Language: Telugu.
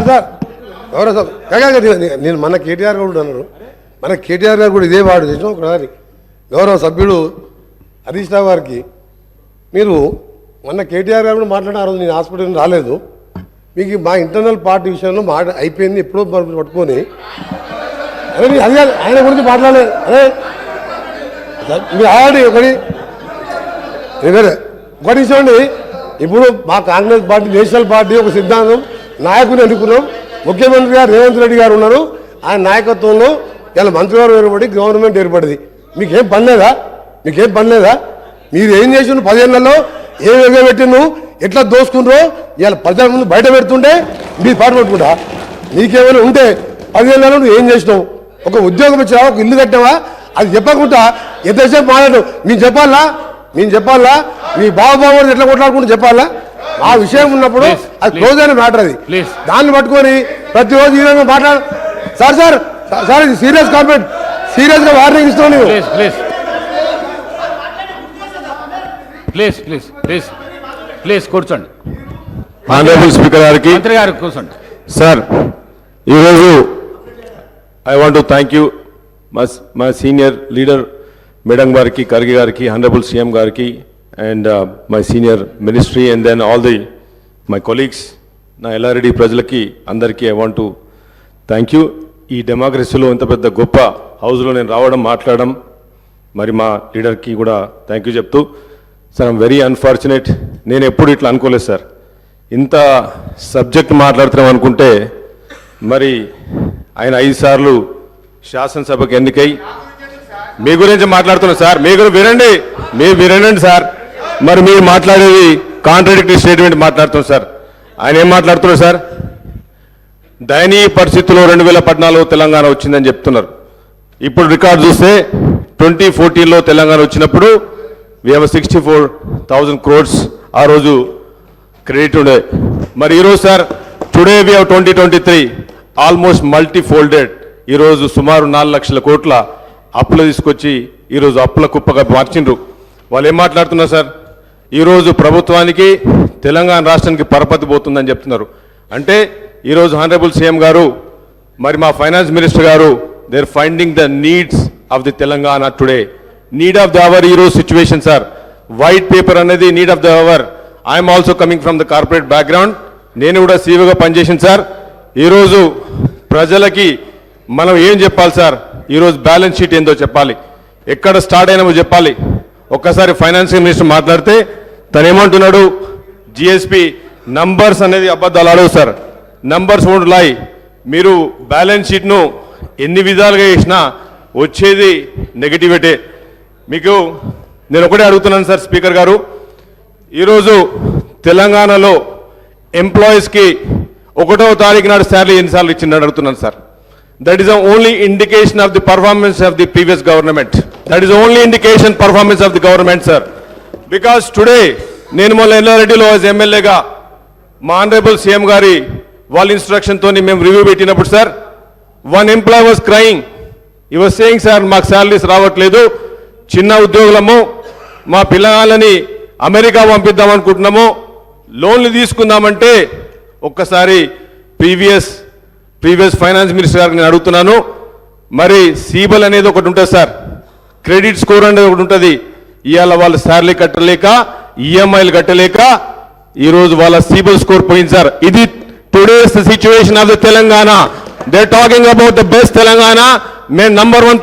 సార్ ఎవరో సార్ నేను మన కేటీఆర్ కూడా అన్నాను, మన కేటీఆర్ గారు కూడా ఇదే వాడు చేసిన ఒకసారి గౌరవ సభ్యుడు హరీష్ రావు గారికి మీరు మొన్న కేటీఆర్ గారు కూడా మాట్లాడిన ఆ రోజు నేను హాస్పిటల్ రాలేదు, మీకు మా ఇంటర్నల్ పార్టీ విషయంలో అయిపోయింది ఎప్పుడో పట్టుకొని అదే అది ఆయన గురించి మాట్లాడలేదు. అదే మీరు ఆల్రెడీ ఒకటి చూడండి, ఇప్పుడు మా కాంగ్రెస్ పార్టీ నేషనల్ పార్టీ ఒక సిద్ధాంతం నాయకుని ఎన్నుకున్నాం, ముఖ్యమంత్రి గారు రేవంత్ రెడ్డి గారు ఉన్నారు, ఆయన నాయకత్వంలో ఇలా మంత్రివారు ఏర్పడి గవర్నమెంట్ ఏర్పడింది. మీకేం పని లేదా? మీకేం పని లేదా? మీరు ఏం చేసిన 10 ఏళ్లలో ఏం ఎగబెట్టిను, ఎట్లా దోసుకున్నారో ఇలా ప్రజల ముందు బయట పెడుతుంటే మీరు పాటు పట్టుకుంటా. నీకేమైనా ఉంటే 10 ఏళ్లలో నువ్వు ఏం చేసినావు? ఒక ఉద్యోగం ఇచ్చావా, ఒక ఇల్లు కట్టావా? అది చెప్పకుండా ఎంతసేపు మాట్లాడు. మేము చెప్పాలా మీ బావబాబు ఎట్లా కొట్లాడుకుంటూ చెప్పాలా? ఆ విషయం ఉన్నప్పుడు అది క్లోజ్ అయిన మ్యాటర్. అది దాన్ని పట్టుకొని ప్రతిరోజు ఈ విధంగా మాట్లాడు. సార్ ఇది సీరియస్ కామెంట్, సీరియస్ గా వార్నింగ్ ఇస్తున్నాను. ప్లీజ్ కూర్చోండి. ఆనరబుల్ స్పీకర్ గారికి, మంత్రి గారు కూర్చోండి. సార్ ఈరోజు I want to thank you మా సీనియర్ లీడర్ మేడం గారికి, ఖర్గే గారికి, ఆనరబుల్ సీఎం గారికి and my senior ministry and then all my colleagues, నా ఎల్లారెడ్డి ప్రజలకి అందరికీ I want to thank you. ఈ డెమోక్రసీలో ఇంత పెద్ద గొప్ప హౌస్లో నేను రావడం, మాట్లాడడం, మరి మా లీడర్కి కూడా థ్యాంక్ యూ చెప్తూ, సార్ ఐమ్ వెరీ అన్ఫార్చునేట్. నేను ఎప్పుడు ఇట్లా అనుకోలేదు సార్, ఇంత సబ్జెక్ట్ మాట్లాడుతున్నాం అనుకుంటే మరి ఆయన 5 సార్లు శాసనసభకు ఎన్నికై మీ గురించి మాట్లాడుతున్నారు సార్. మీ గురించి వినండి సార్. మరి మీరు మాట్లాడేది కాంట్రాడిక్టరీ స్టేట్మెంట్ మాట్లాడుతున్నారు సార్. ఆయన ఏం మాట్లాడుతున్నారు సార్? దయనీయ పరిస్థితుల్లో 2014 తెలంగాణ వచ్చిందని చెప్తున్నారు. ఇప్పుడు రికార్డు చూస్తే 2014లో తెలంగాణ వచ్చినప్పుడు we have 64,000 crores ఆ రోజు క్రెడిట్ ఉండే. మరి ఈరోజు sir today we have 2023 almost multifolded. ఈరోజు సుమారు 4 లక్షల కోట్ల అప్పులు తీసుకొచ్చి ఈరోజు అప్పుల కుప్పగా మార్చిండ్రు. వాళ్ళు ఏం మాట్లాడుతున్నారు సార్? ఈరోజు ప్రభుత్వానికి తెలంగాణ రాష్ట్రానికి పరపతి పోతుందని చెప్తున్నారు. అంటే ఈరోజు హానరబుల్ సీఎం గారు, మరి మా ఫైనాన్స్ మినిస్టర్ గారు, they are finding the needs of the Telangana today, need of the hour ఈరోజు సిచ్యువేషన్ సార్. వైట్ పేపర్ అనేది need of the hour. I'm also coming from the corporate background. నేను కూడా సీఈఓగా పనిచేసింది సార్. ఈరోజు ప్రజలకి మనం ఏం చెప్పాలి సార్? ఈరోజు బ్యాలెన్స్ షీట్ ఏందో చెప్పాలి, ఎక్కడ స్టార్ట్ అయినామో చెప్పాలి. ఒక్కసారి ఫైనాన్స్ మినిస్టర్ మాట్లాడితే తను ఏమంటున్నాడు? జిఎస్పి నంబర్స్ అనేది అబద్ధాలు ఆడవు సార్, నంబర్స్ వోంట్ లై. మీరు బ్యాలెన్స్ షీట్ను ఎన్ని విధాలుగా చేసినా వచ్చేది నెగటివిటీ. మీకు నేను ఒకటే అడుగుతున్నాను సార్ స్పీకర్ గారు, ఈరోజు తెలంగాణలో ఎంప్లాయీస్కి 1వ తారీఖు నాడు శాలరీ ఎన్నిసార్లు ఇచ్చిందని అడుగుతున్నాను sir. That is the only indication of the performance of the previous government. That is only indication performance of the government sir. Because today నేను మొన్న ఎల్లారెడ్డిలో ఎమ్మెల్యేగా మా ఆనరబుల్ సీఎం గారి వాళ్ళ ఇన్స్ట్రక్షన్తో మేము రివ్యూ పెట్టినప్పుడు సార్, 1 ఎంప్లాయ్ వాజ్ క్రయింగ్. ఈ వాజ్ సేయింగ్ సార్ మాకు శాలరీస్ రావట్లేదు, చిన్న ఉద్యోగులము, మా పిల్లగాళ్ళని అమెరికా పంపిద్దాం అనుకుంటున్నాము, లోన్లు తీసుకుందామంటే ఒక్కసారి ప్రీవియస్ ఫైనాన్స్ మినిస్టర్ గారికి నేను అడుగుతున్నాను. మరి సీబల్ అనేది ఒకటి ఉంటుంది సార్, క్రెడిట్ స్కోర్ అనేది ఒకటి ఉంటుంది. ఇవాళ వాళ్ళు శాలరీ కట్టలేక, ఈఎంఐలు కట్టలేక ఈరోజు వాళ్ళ సీబల్ స్కోర్ పోయింది సార్. ఇది today's situation of the Telangana. They talking about the best Telangana. మేము నంబర్ 1